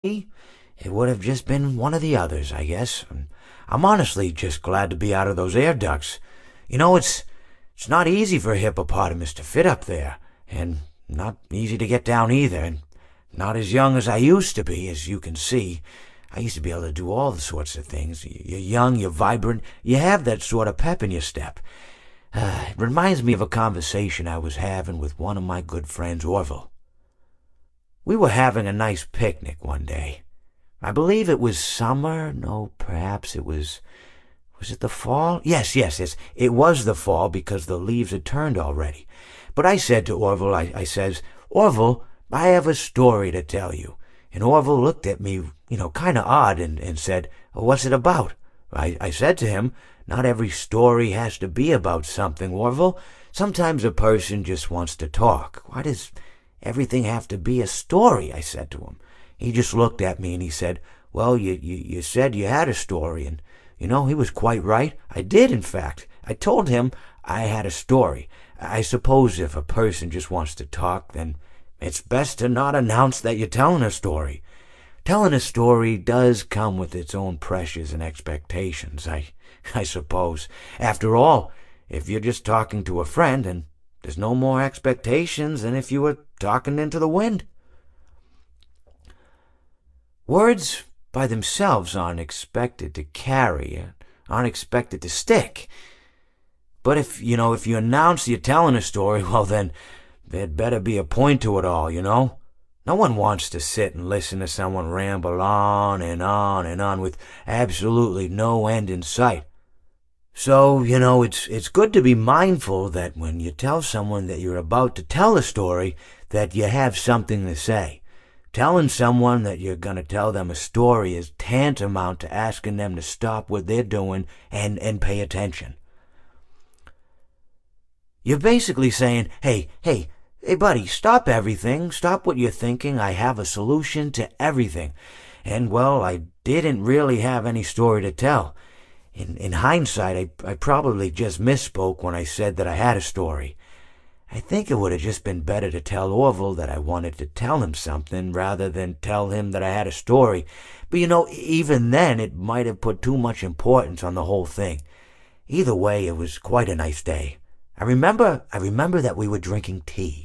it would have just been one of the others, I guess. I'm honestly just glad to be out of those air ducts. It's not easy for a hippopotamus to fit up there, and not easy to get down either, and not as young as I used to be, as you can see. I used to be able to do all sorts of things. You're young, you're vibrant, you have that sort of pep in your step. It reminds me of a conversation I was having with one of my good friends, Orville. We were having a nice picnic one day. I believe it was summer. No, perhaps it was... Was it the fall? Yes. It was the fall because the leaves had turned already. But I said to Orville, I says, Orville, I have a story to tell you. And Orville looked at me, kind of odd and said, what's it about? I said to him, not every story has to be about something, Orville. Sometimes a person just wants to talk. Why does everything have to be a story? I said to him. He just looked at me and he said, well, you said you had a story. And, he was quite right. I did, in fact. I told him I had a story. I suppose if a person just wants to talk, then it's best to not announce that you're telling a story. Telling a story does come with its own pressures and expectations, I suppose. After all, if you're just talking to a friend, and there's no more expectations than if you were talking into the wind. Words by themselves aren't expected to carry, aren't expected to stick. But if you announce you're telling a story, well then, there'd better be a point to it all, No one wants to sit and listen to someone ramble on and on and on with absolutely no end in sight. So, it's good to be mindful that when you tell someone that you're about to tell a story, that you have something to say. Telling someone that you're going to tell them a story is tantamount to asking them to stop what they're doing and pay attention. You're basically saying, hey, buddy, stop everything. Stop what you're thinking. I have a solution to everything. And, well, I didn't really have any story to tell. In hindsight, I probably just misspoke when I said that I had a story. I think it would have just been better to tell Orville that I wanted to tell him something rather than tell him that I had a story. But, even then, it might have put too much importance on the whole thing. Either way, it was quite a nice day. I remember that we were drinking tea.